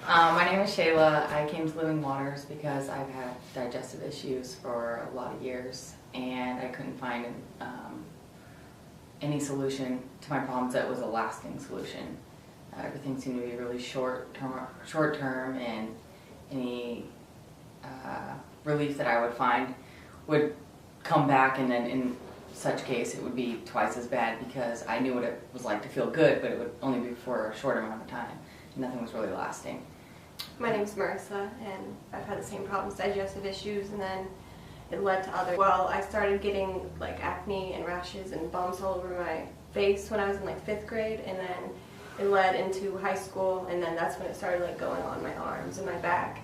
My name is Shayla. I came to Living Waters because I've had digestive issues for a lot of years, and I couldn't find any solution to my problems that was a lasting solution. Everything seemed to be really short term, and any relief that I would find would come back, and then in such case it would be twice as bad because I knew what it was like to feel good, but it would only be for a short amount of time. Nothing was really lasting. My name's Marissa, and I've had the same problems, digestive issues, and then it led to other. Well, I started getting like acne and rashes and bumps all over my face when I was in like 5th grade, and then it led into high school, and then that's when it started like going on my arms and my back.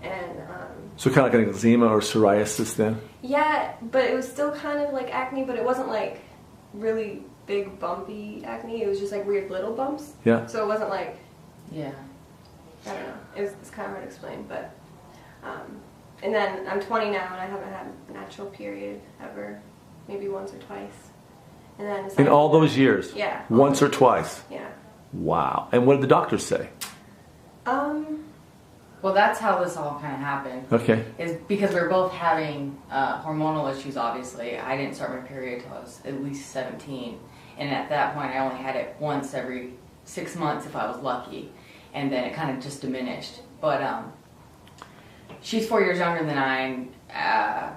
And so kind of like an eczema or psoriasis then? Yeah, but it was still kind of like acne, but it wasn't like really big bumpy acne. It was just like weird little bumps. Yeah. So it wasn't like, Yeah. I don't know. It's kind of hard to explain, but and then I'm 20 now, and I haven't had a natural period ever, maybe once or twice. And then in all those years? Yeah. Once or twice? Yeah. Wow. And what did the doctors say? Well, that's how this all kind of happened. Okay. Is because we were both having hormonal issues, obviously. I didn't start my period until I was at least 17. And at that point, I only had it once every 6 months if I was lucky. And then it kind of just diminished. But she's 4 years younger than I. And, a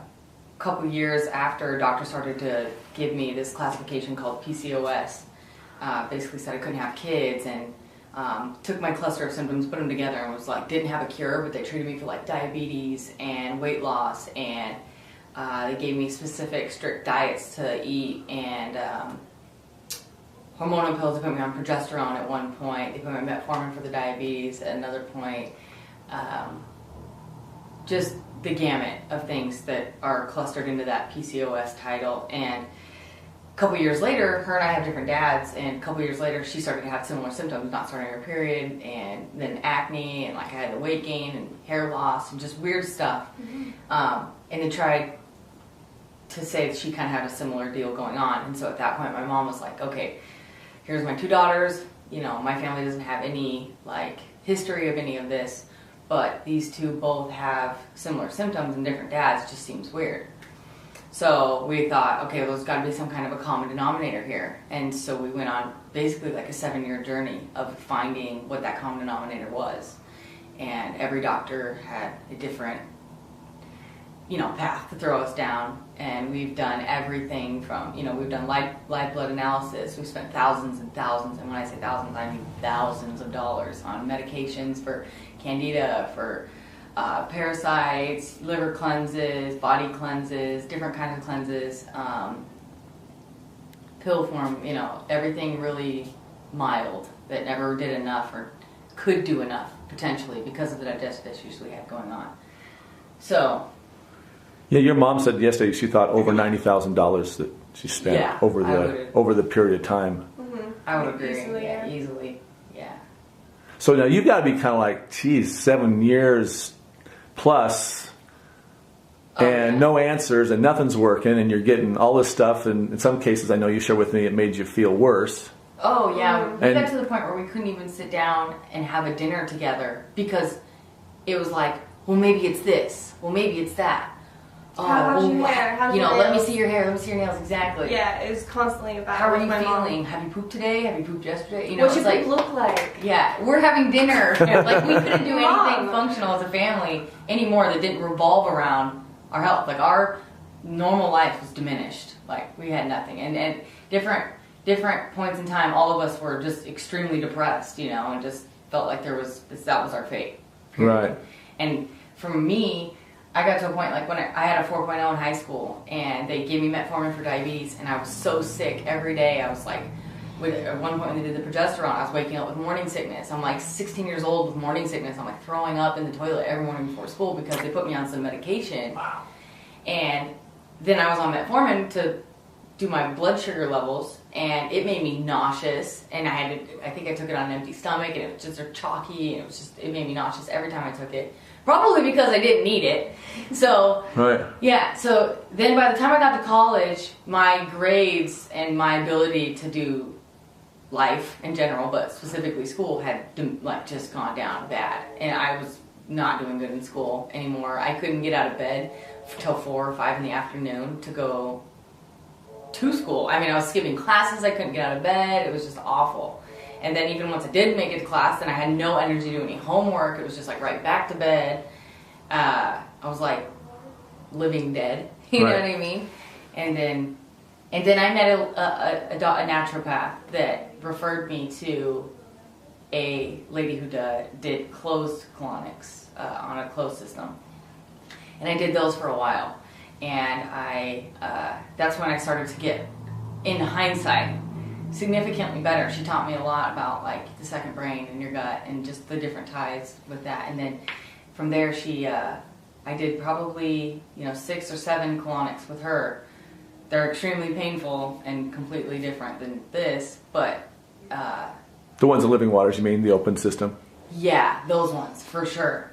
couple years after, a doctor started to give me this classification called PCOS. Basically said I couldn't have kids, and took my cluster of symptoms, put them together, and was like, didn't have a cure, but they treated me for like diabetes and weight loss, and they gave me specific strict diets to eat, and hormonal pills. They put me on progesterone at one point. They put me on metformin for the diabetes at another point. Just the gamut of things that are clustered into that PCOS title. And a couple years later, her and I have different dads, and a couple years later she started to have similar symptoms, not starting her period, and then acne, and like I had the weight gain and hair loss and just weird stuff. And they tried to say that she kind of had a similar deal going on. And so at that point my mom was like, okay, here's my 2 daughters, you know, my family doesn't have any like history of any of this, but these 2 both have similar symptoms and different dads. It just seems weird. So we thought, okay, well, there's got to be some kind of a common denominator here. And so we went on basically like a 7-year journey of finding what that common denominator was. And every doctor had a different, you know, path to throw us down. And we've done everything from, you know, we've done live blood analysis. We've spent thousands and thousands, and when I say thousands, I mean thousands of dollars on medications for candida, for parasites, liver cleanses, body cleanses, different kinds of cleanses, pill form, you know, everything really mild that never did enough or could do enough potentially because of the digestive issues we had going on. So. Yeah, your mom said yesterday she thought over $90,000 that she spent over the period of time. I would agree. Easily. Yeah. So now you've got to be kind of like, geez, 7 years plus, and no answers, and nothing's working, and you're getting all this stuff. And in some cases, I know you shared with me, it made you feel worse. Oh yeah, we got to the point where we couldn't even sit down and have a dinner together because it was like, well, maybe it's this, well, maybe it's that. How's your hair? How's you your know, nails? let me see your hair, let me see your nails, exactly. Yeah, it was constantly about how are you my feeling? Mom. Have you pooped today? Have you pooped yesterday? You know, What should like, poop look like? Yeah, we're having dinner. Like we couldn't do anything Mom. functional as a family anymore that didn't revolve around our health. Like our normal life was diminished. Like we had nothing, and different points in time, all of us were just extremely depressed, you know, and just felt like that was our fate. Period. Right. And for me, I got to a point like when I had a 4.0 in high school, and they gave me metformin for diabetes, and I was so sick every day. I was like, at one point when they did the progesterone, I was waking up with morning sickness. I'm like 16 years old with morning sickness. I'm like throwing up in the toilet every morning before school because they put me on some medication. Wow. And then I was on metformin to do my blood sugar levels, and it made me nauseous, and I think I took it on an empty stomach, and it was just chalky, and it made me nauseous every time I took it. Probably because I didn't need it. So, right. Yeah, so then by the time I got to college, my grades and my ability to do life in general, but specifically school, had like just gone down bad, and I was not doing good in school anymore. I couldn't get out of bed till 4 or 5 in the afternoon to go to school. I mean, I was skipping classes. I couldn't get out of bed. It was just awful. And then even once I did make it to class, then I had no energy to do any homework. It was just like right back to bed. I was like living dead. You know what I mean? And then I met a naturopath that referred me to a lady who did closed colonics on a closed system. And I did those for a while. And that's when I started to get, in hindsight, significantly better. She taught me a lot about like the second brain and your gut and just the different ties with that. And then from there, I did probably 6 or 7 colonics with her. They're extremely painful and completely different than this, but the ones in Living Waters, you mean the open system? Yeah, those ones for sure.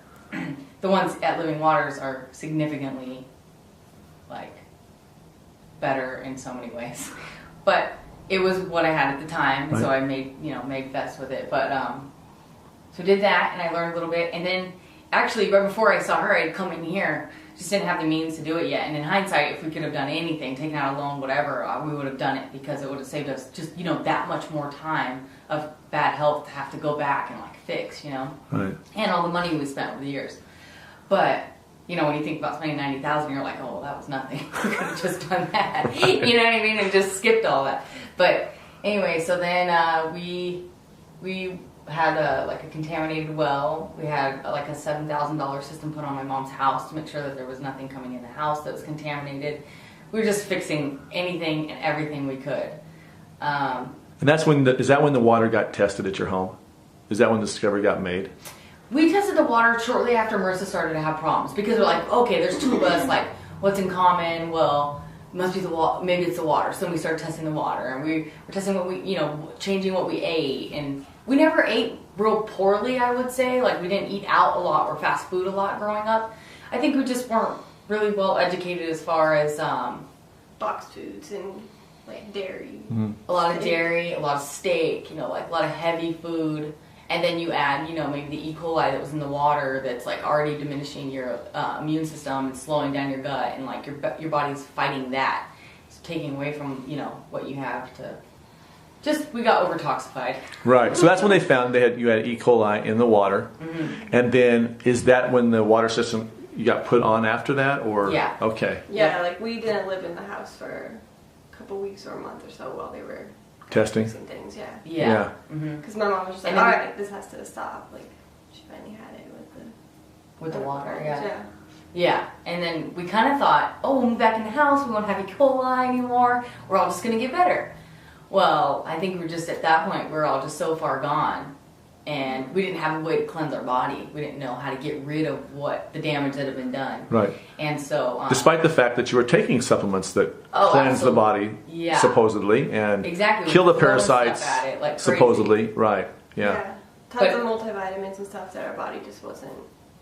The ones at Living Waters are significantly like better in so many ways, but it was what I had at the time, so I made best with it. But so did that, and I learned a little bit, and then actually right before I saw her, I'd come in here, just didn't have the means to do it yet. And in hindsight, if we could have done anything, taken out a loan, whatever, we would have done it, because it would have saved us just that much more time of bad health to have to go back and like fix, right. And all the money we spent over the years. But when you think about spending $90,000, you're like, oh, well, that was nothing. We could have just done that. You know what I mean? And just skipped all that. But anyway, so then we had a contaminated well. We had like a $7,000 system put on my mom's house to make sure that there was nothing coming in the house that was contaminated. We were just fixing anything and everything we could. And that's is that when the water got tested at your home? Is that when the discovery got made? We tested the water shortly after Marissa started to have problems, because we're like, okay, there's 2 of us, like, what's in common? Well, it must be the water. Maybe it's the water. So then we started testing the water, and we were testing what we, changing what we ate, and we never ate real poorly, I would say. Like, we didn't eat out a lot or fast food a lot growing up. I think we just weren't really well educated as far as boxed foods and like dairy. Mm-hmm. A lot of dairy, a lot of steak, like a lot of heavy food. And then you add, maybe the EColi that was in the water that's like already diminishing your immune system and slowing down your gut, and like your body's fighting that. It's taking away from, what you have to. We got over-toxified. Right. So that's when they found you had E. coli in the water. Mm-hmm. And then is that when the water system you got put on after that, or? Yeah. Okay. Yeah, like we didn't live in the house for a couple weeks or a month or so while they were testing things. Yeah. Yeah. Because my mom was just like, all right, this has to stop. Like, she finally had it with the water. Yeah. Yeah. And then we kind of thought, oh, we'll move back in the house. We won't have E. coli anymore. We're all just going to get better. Well, I think we're just at that point, we're all just so far gone, and we didn't have a way to cleanse our body. We didn't know how to get rid of what the damage that had been done. Right. And so, despite the fact that you were taking supplements that cleanse the body, supposedly, and kill the parasites, like supposedly, right? Yeah. Tons of multivitamins and stuff that our body just wasn't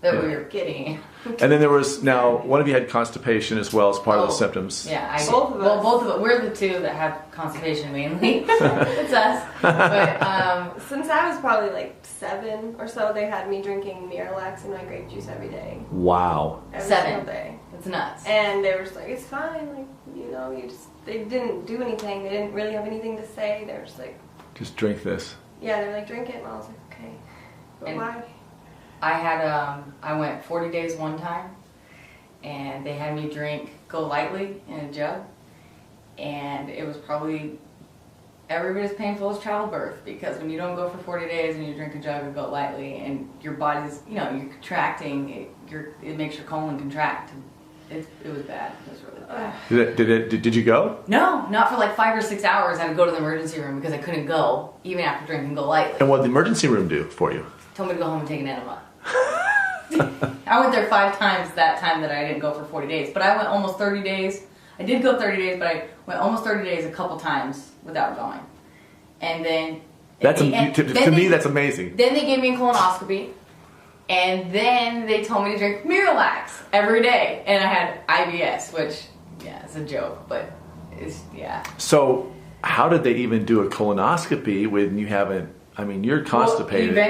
that we were getting. And then there was, now, one of you had constipation as well as part of the symptoms. Yeah, both of us. Well, both of us. We're the 2 that have constipation mainly. It's us. But since I was probably like 7 or so, they had me drinking Miralax and my grape juice every day. Wow. Every 7 single day. That's nuts. And they were just like, it's fine. Like, they didn't do anything. They didn't really have anything to say. They were just like, just drink this. Yeah, they're like, drink it. And I was like, okay. But why? I had, I went 40 days one time, and they had me drink Go Lightly in a jug, and it was probably every bit as painful as childbirth, because when you don't go for 40 days and you drink a jug of Go Lightly and your body's, you're contracting, it makes your colon contract. It was bad. It was really bad. Did you go? No, not for like 5 or 6 hours. I had to go to the emergency room because I couldn't go, even after drinking Go Lightly. And what did the emergency room do for you? Told me to go home and take an enema. I went there 5 times that time that I didn't go for 40 days. But I went almost 30 days. I did go 30 days, but I went almost 30 days a couple times without going. And then... To me, that's amazing. Then they gave me a colonoscopy. And then they told me to drink Miralax every day. And I had IBS, which, it's a joke, but it's, So, how did they even do a colonoscopy when you haven't? I mean, you're constipated. Well,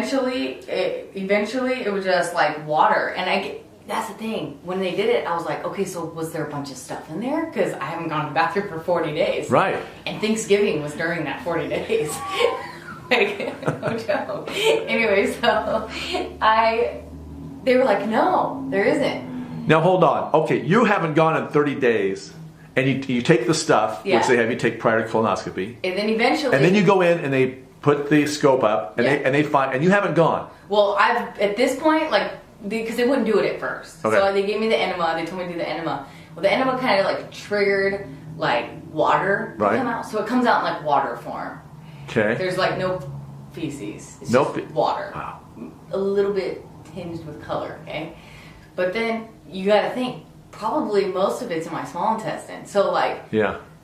eventually, it was just like water, and that's the thing. When they did it, I was like, okay, so was there a bunch of stuff in there? Because I haven't gone to the bathroom for 40 days. Right. And Thanksgiving was during that 40 days. Like, no joke. Anyway, so they were like, no, there isn't. Now hold on. Okay, you haven't gone in 30 days, and you take the stuff, which they have you take prior to colonoscopy. And then eventually. And then you go in and they put the scope up, and they find, and you haven't gone. Well, at this point, like, because they wouldn't do it at first. Okay. So they gave me the enema. They told me to do the enema. Well, the enema kind of like triggered like water to come out. So it comes out in like water form. Okay. There's like no feces. It's just water. Wow. A little bit tinged with color, okay? But then you got to think, probably most of it's in my small intestine. So like,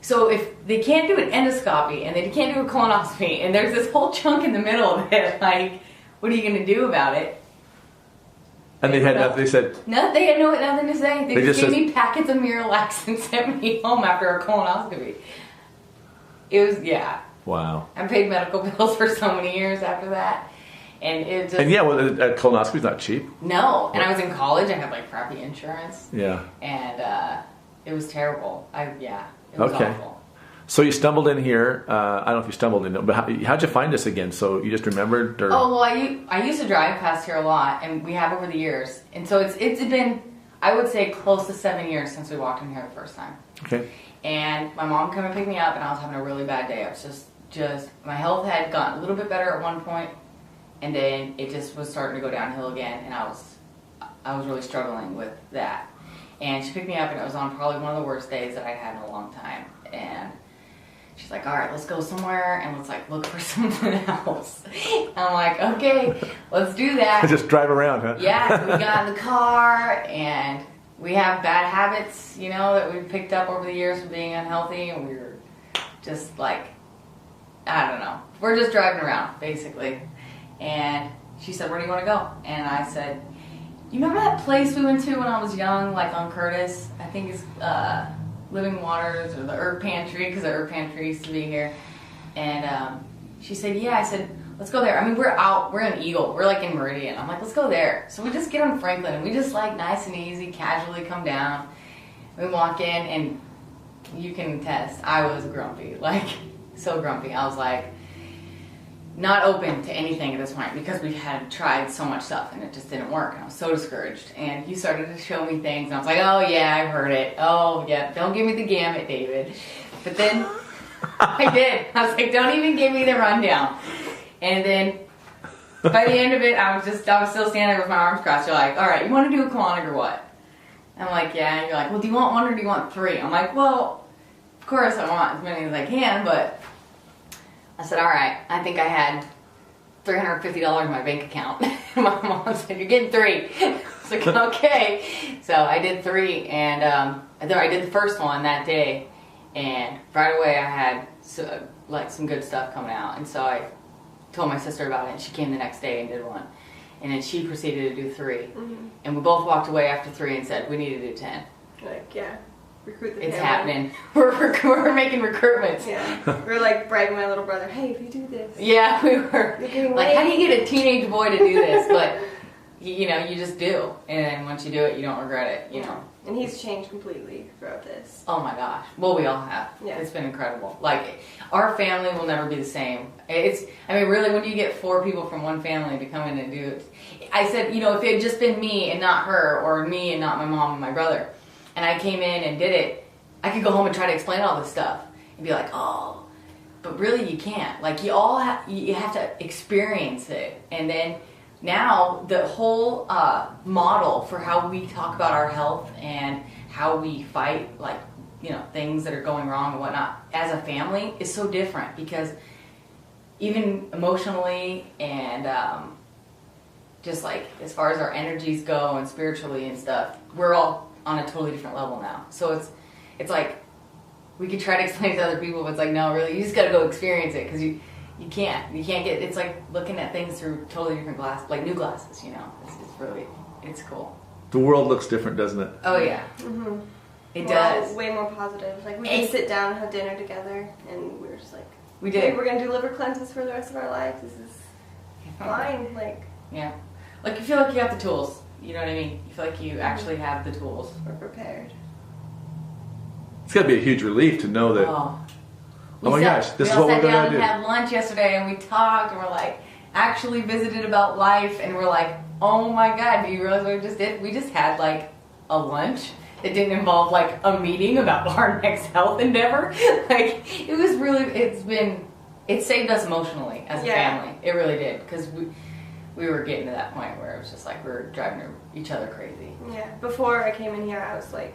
so if they can't do an endoscopy and they can't do a colonoscopy and there's this whole chunk in the middle of it, like, what are you going to do about it? And they had nothing. They said no. They had nothing to say. They just gave me packets of Miralax and sent me home after a colonoscopy. It was wow. I paid medical bills for so many years after that, and it just a colonoscopy's not cheap. No, and I was in college. I had like crappy insurance. Yeah. And it was terrible. It was awful. So you stumbled in here. I don't know if you stumbled in, but how'd you find us again? So you just remembered? Or? Oh, well, I used to drive past here a lot, and we have over the years. And so it's been, I would say, close to 7 years since we walked in here the first time. Okay. And my mom came and picked me up, and I was having a really bad day. I was just my health had gotten a little bit better at one point, and then it just was starting to go downhill again, and I was really struggling with that. And she picked me up, and it was on probably one of the worst days that I had in a long time. And she's like, all right, let's go somewhere and let's like look for something else. And I'm like, okay, let's do that. Just drive around, huh? Yeah, so we got in the car and we have bad habits, that we've picked up over the years from being unhealthy, and we were just like, I don't know. We're just driving around, basically. And she said, where do you want to go? And I said, you remember that place we went to when I was young, like on Curtis? I think it's Living Waters or the Herb Pantry, because the Herb Pantry used to be here. And she said, yeah. I said, let's go there. I mean, we're in Eagle. We're like in Meridian. I'm like, let's go there. So we just get on Franklin, and we just like nice and easy, casually come down. We walk in, and you can attest, I was grumpy, like so grumpy. I was like, not open to anything at this point because we had tried so much stuff and it just didn't work. And I was so discouraged. And you started to show me things, and I was like, oh yeah, I've heard it. Oh yeah, don't give me the gamut, David. But then I did. I was like, don't even give me the rundown. And then by the end of it, I was still standing there with my arms crossed. You're like, all right, you want to do a colonic or what? I'm like, yeah. And you're like, well, do you want one or do you want three? I'm like, well, of course I want as many as I can, but I said, all right, I think I had $350 in my bank account. My mom said, you're getting three. I was like, okay. So I did three, and then I did the first one that day, and right away I had some good stuff coming out. And so I told my sister about it, and she came the next day and did one. And then she proceeded to do three. Mm-hmm. And we both walked away after three and said, we need to do 10. Like, yeah. Recruit the It's family. happening. We're making recruitments. Yeah. We're like bragging my little brother, hey, if you do this. Yeah, we were. Like, how do you get a teenage boy to do this? But, you just do. And then once you do it, you don't regret it, And he's changed completely throughout this. Oh my gosh. Well, we all have. Yeah. It's been incredible. Like, our family will never be the same. Really, when you get 4 people from one family to come in and do it. I said, if it had just been me and not her, or me and not my mom and my brother, and I came in and did it, I could go home and try to explain all this stuff and be like, oh, but really you can't. Like, you have to experience it. And then now the whole model for how we talk about our health and how we fight, like, things that are going wrong and whatnot as a family is so different, because even emotionally and just like as far as our energies go and spiritually and stuff, we're all on a totally different level now. So it's like we could try to explain it to other people, but it's like, no, really, you just got to go experience it, because you can't get. It's like looking at things through totally different glasses, like new glasses. It's cool. The world looks different, doesn't it? Oh yeah. Mm-hmm. It We're does. all way more positive. Like, we can sit down and have dinner together, and we're just like, We did. "Hey, we're going to do liver cleanses for the rest of our lives. This is fine." Like, Yeah. Like, you feel like you have the tools. You know what I mean? You feel like you actually have the tools. we're prepared. It's got to be a huge relief to know that. Oh my gosh, this is what we're going to do. We sat down and had lunch yesterday, and we talked, and we're like, actually visited about life, and we're like, oh my God, do you realize what we just did? We just had like a lunch. It didn't involve like a meeting about our next health endeavor. Like, it was really, it saved us emotionally as a family. It really did, because we were getting to that point where it was just like we were driving each other crazy. Yeah. Before I came in here, I was like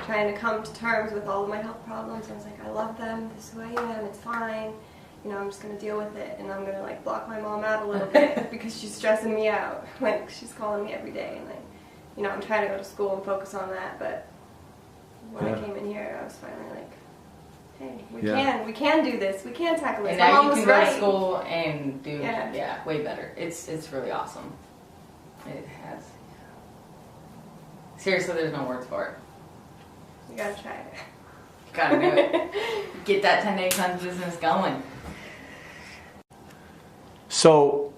trying to come to terms with all of my health problems. I was like, I love them. This is who I am. It's fine. You know, I'm just gonna deal with it, and I'm gonna like block my mom out a little bit because she's stressing me out. Like, she's calling me every day, and like, you know, I'm trying to go to school and focus on that. But when I came in here, I was finally like, hey, we can do this. We can tackle this. And now you can go to school and do way better. It's really awesome. It has. Seriously, there's no words for it. You gotta try it. You gotta do it. Get that 10-day cleanse business going. So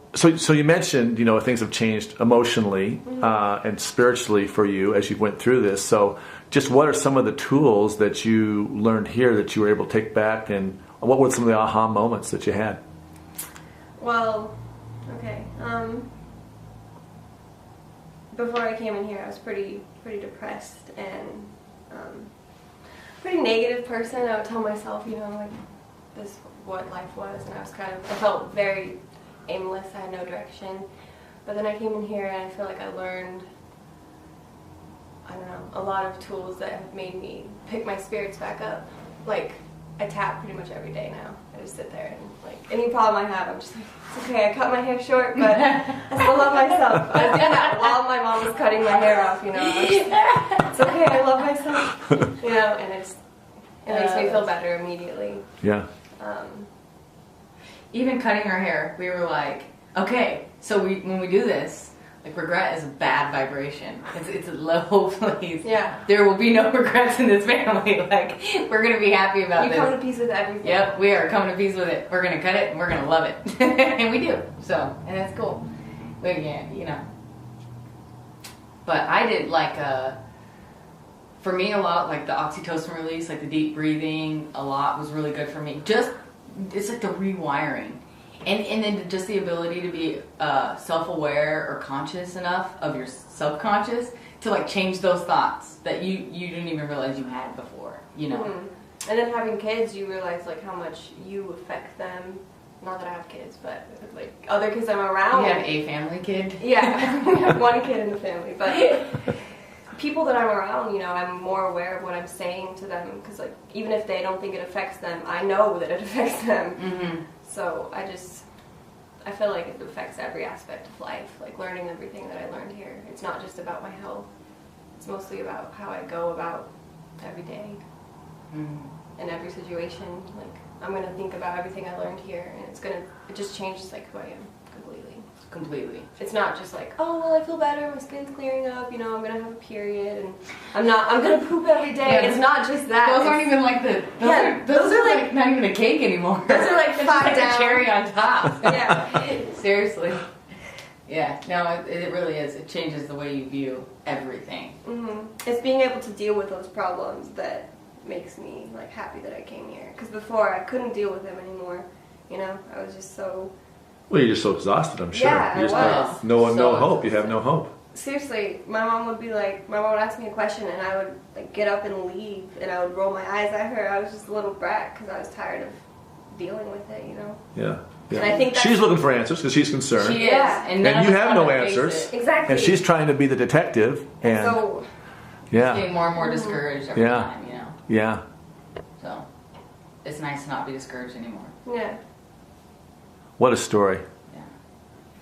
you mentioned, things have changed emotionally and spiritually for you as you went through this. So just what are some of the tools that you learned here that you were able to take back, and what were some of the aha moments that you had? Well, okay. Before I came in here, I was pretty depressed and pretty negative person. I would tell myself, like, this is what life was, and I felt very aimless. I had no direction. But then I came in here and I feel like I learned, a lot of tools that have made me pick my spirits back up. Like, I tap pretty much every day now. I just sit there and, like, any problem I have, I'm just like, it's okay, I cut my hair short, but I still love myself. I was doing that while my mom was cutting my hair off, it's okay, I love myself, and it makes me feel better immediately. Yeah. Even cutting our hair, we were like, okay, so when we do this, like, regret is a bad vibration. It's a low place. Yeah. There will be no regrets in this family. Like, we're going to be happy about this. You come to peace with everything. Yep, we are coming to peace with it. We're going to cut it, and we're going to love it. And we do. So, and that's cool. But again, But I did, like, for me, a lot, like, the oxytocin release, like, the deep breathing, a lot was really good for me. It's like the rewiring. And then just the ability to be self-aware or conscious enough of your subconscious to, like, change those thoughts that you didn't even realize you had before, Mm-hmm. And then having kids, you realize, like, how much you affect them. Not that I have kids, but, like, other kids I'm around. You have a family kid? Yeah, we have one kid in the family, but people that I'm around, I'm more aware of what I'm saying to them, because, like, even if they don't think it affects them, I know that it affects them. Mm-hmm. So I feel like it affects every aspect of life, like learning everything that I learned here. It's not just about my health. It's mostly about how I go about every day. Mm-hmm. In every situation. Like, I'm going to think about everything I learned here, and it just changes, like, who I am completely. It's not just like, oh, well, I feel better, my skin's clearing up, I'm going to have a period, and I'm going to poop every day. Yeah, it's not just that. Those aren't even like those are like not even a cake anymore. Those are like 5 like down. A cherry on top. Yeah. Seriously. Yeah, no, it really is. It changes the way you view everything. Mm-hmm. It's being able to deal with those problems that makes me, like, happy that I came here. Because before, I couldn't deal with them anymore. I was just so... Well, you're just so exhausted, I'm sure. Yeah, you just I was. No So hope. You have no hope. Seriously, my mom would ask me a question, and I would, like, get up and leave, and I would roll my eyes at her. I was just a little brat because I was tired of dealing with it, Yeah. And I think she's looking for answers because she's concerned. She is. Yeah. And you have no answers. Exactly. And she's trying to be the detective. And so, getting more and more discouraged every time, Yeah. So, it's nice to not be discouraged anymore. Yeah. What a story. Yeah.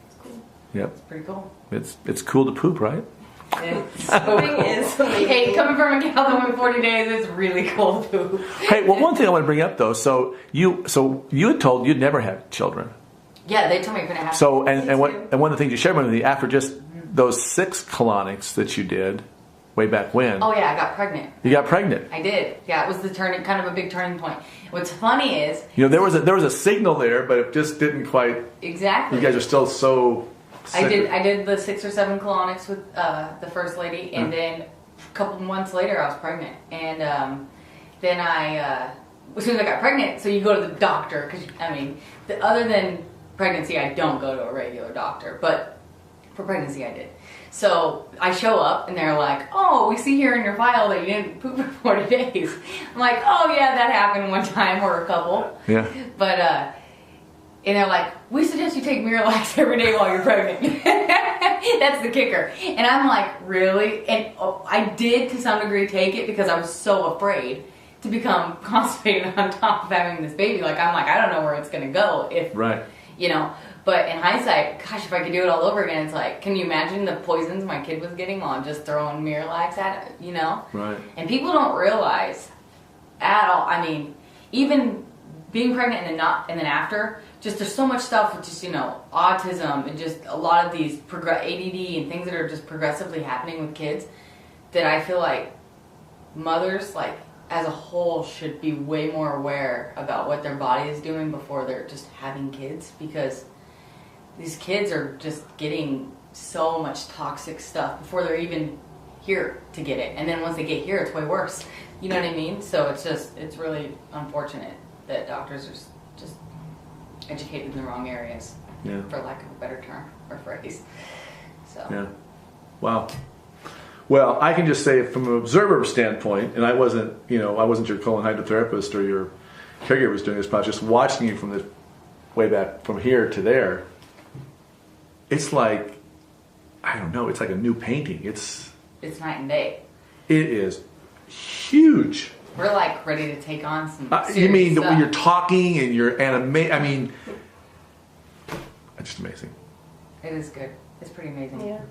It's cool. Yep. It's pretty cool. It's cool to poop, right? It's Pooping is amazing. Hey, coming from a gal that went 40 days, it's really cool to poop. Hey, well, one thing I want to bring up, though, so you had told you'd never have children. Yeah, they told me I couldn't have. So, and one of the things you shared with me, after just those 6 colonics that you did, way back when. Oh yeah, I got pregnant. You got pregnant. I did. Yeah, it was kind of a big turning point. What's funny is, there was a signal there, but it just didn't quite. Exactly. You guys are still so. I did the 6 or 7 colonics with the first lady, and then a couple months later I was pregnant, and then as soon as I got pregnant, so you go to the doctor because other than pregnancy, I don't go to a regular doctor, but for pregnancy I did. So I show up and they're like, "Oh, we see here in your file that you didn't poop for 40 days." I'm like, "Oh yeah, that happened one time or a couple." Yeah. But and they're like, "We suggest you take Miralax every day while you're pregnant." That's the kicker. And I'm like, "Really?" And I did to some degree take it because I was so afraid to become constipated on top of having this baby. Like I'm like, I don't know where it's gonna go if Right. But in hindsight, gosh, if I could do it all over again, it's like, can you imagine the poisons my kid was getting while I'm just throwing Miralax at it, Right. And people don't realize at all. I mean, even being pregnant and then after, just there's so much stuff with just, autism and just a lot of these ADD and things that are just progressively happening with kids that I feel like mothers, like, as a whole should be way more aware about what their body is doing before they're just having kids, because these kids are just getting so much toxic stuff before they're even here to get it. And then once they get here, it's way worse. You know what I mean? So it's really unfortunate that doctors are just educated in the wrong areas, for lack of a better term or phrase. So. Yeah. Wow. Well, I can just say from an observer standpoint, and I wasn't your colon hydrotherapist or your caregivers doing this, but I was just watching you from the way back from here to there. It's like, I don't know, it's like a new painting. It's night and day. It is huge. We're like ready to take on some serious you mean stuff. when you're talking and you're just amazing. It is good. It's pretty amazing. Yeah.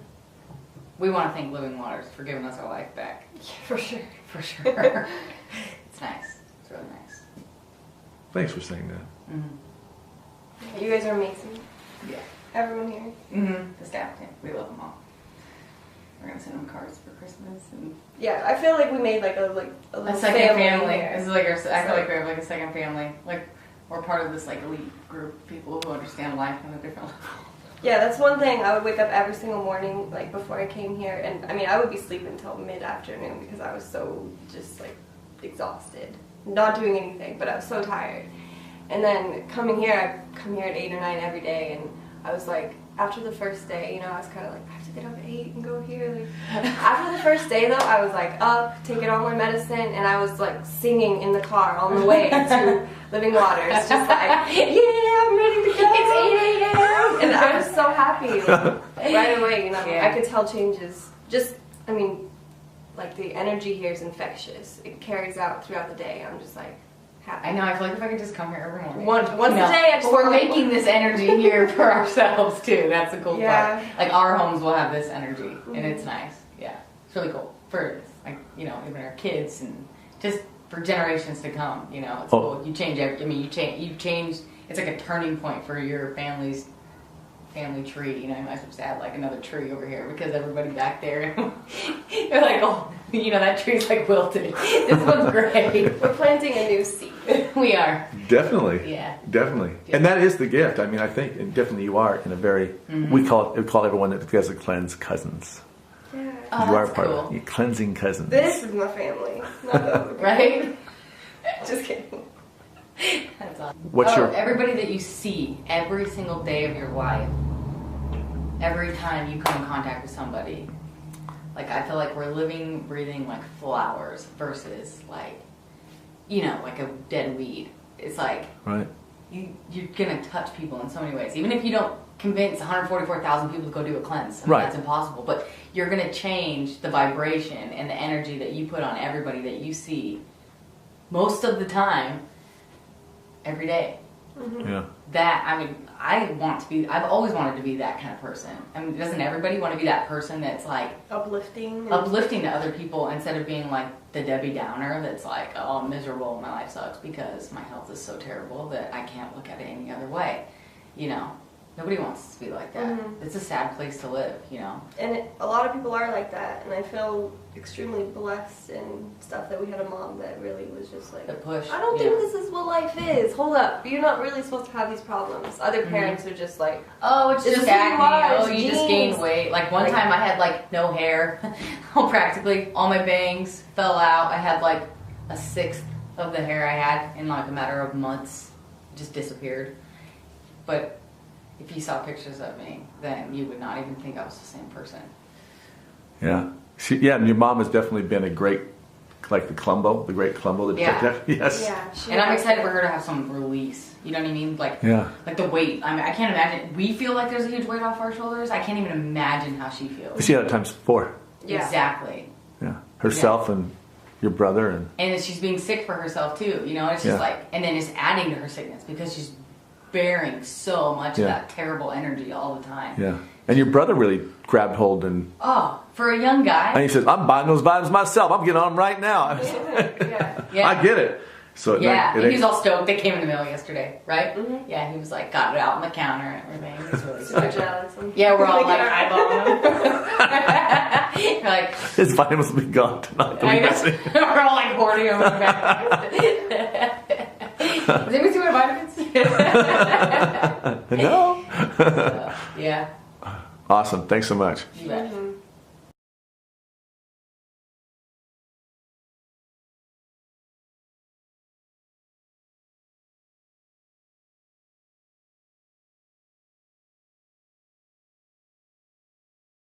We want to thank Living Waters for giving us our life back. Yeah, for sure. For sure. It's nice. It's really nice. Thanks for saying that. Mm-hmm. You guys are amazing. Yeah. Everyone here. Mm-hmm. The staff team. We love them all. We're going to send them cards for Christmas. And Yeah, I feel like we made a little second family. here. This is like I feel like we have like a second family. Like we're part of this like elite group of people who understand life on a different level. Yeah, that's one thing. I would wake up every single morning, like before I came here, and I would be sleeping until mid-afternoon because I was so just like exhausted, not doing anything, but I was so tired. And then coming here, I come here at 8 or 9 every day, and I was like, after the first day, I was kind of like, I have to get up at 8 and go here. Like, after the first day, though, I was like up, taking all my medicine, and I was like singing in the car on the way to Living Waters, just like, yeah, I'm ready to go. It's 8 a.m. And I was so happy right away. Yeah. I could tell changes. Like the energy here is infectious. It carries out throughout the day. I'm just like happy. I know. I feel like if I could just come here every morning. Once a day. I just But we're wanna- making this energy here for ourselves too. That's the cool Yeah. part. Like our homes will have this energy, and it's nice. Yeah, it's really cool for even our kids and just for generations to come. It's cool. You change you change. It's like a turning point for your family tree. You might just add like another tree over here because everybody back there, they're like, oh, that tree's like wilted. This one's great. We're planting a new seed. We are. Definitely. Yeah. Definitely. And that is the gift. I think, and definitely you are in a very, we call everyone that does the cleanse cousins. Yeah. Oh, You are that's part cool. of it. Cleansing cousins. This is my family. Not the other people. Right? Just kidding. That's awesome. What's your... everybody that you see every single day of your life, every time you come in contact with somebody, like I feel like we're living, breathing like flowers versus like a dead weed. It's like Right. you're gonna touch people in so many ways. Even if you don't convince 144,000 people to go do a cleanse, Right. that's impossible. But you're gonna change the vibration and the energy that you put on everybody that you see most of the time, every day. Yeah. I've always wanted to be that kind of person. Doesn't everybody want to be that person that's like Uplifting to other people instead of being like the Debbie Downer that's like, oh, I'm miserable, my life sucks because my health is so terrible that I can't look at it any other way, Nobody wants to be like that. It's a sad place to live, you know. And a lot of people are like that, and I feel extremely blessed and stuff that we had a mom that really was just like, The push. I don't think this is what life is. Hold up, you're not really supposed to have these problems. Other parents are just like, oh, it's just too acne. much, Oh, you just gained weight. Like one time I had like no hair. Practically all my bangs fell out. I had like a sixth of the hair I had in like a matter of months. It just disappeared. But if you saw pictures of me, then you would not even think I was the same person. Yeah. And your mom has definitely been a great, like the great Columbo. Yeah. Yes. yeah. And I'm excited for her to have some release. You know what I mean? Like, like the weight. I mean, I can't imagine. We feel like there's a huge weight off our shoulders. I can't even imagine how she feels. She had it times 4. Yeah. Exactly. Yeah. Herself and your brother and she's being sick for herself too. You know, it's just like, and then it's adding to her sickness because she's bearing so much of that terrible energy all the time. Yeah. And your brother really grabbed hold and... Oh, for a young guy. And he says, I'm buying those vitamins myself. I'm getting on them right now. I get it. So he was all stoked. They came in the mail yesterday, right? Mm-hmm. Yeah, he was like, got it out on the counter and everything. He was really so jealous. Yeah, we're all like eyeballing him. Like, his vitamins will be gone tonight. We're all like hoarding them. Does anybody see my vitamins? No. Yeah. Awesome. Thanks so much. You bet.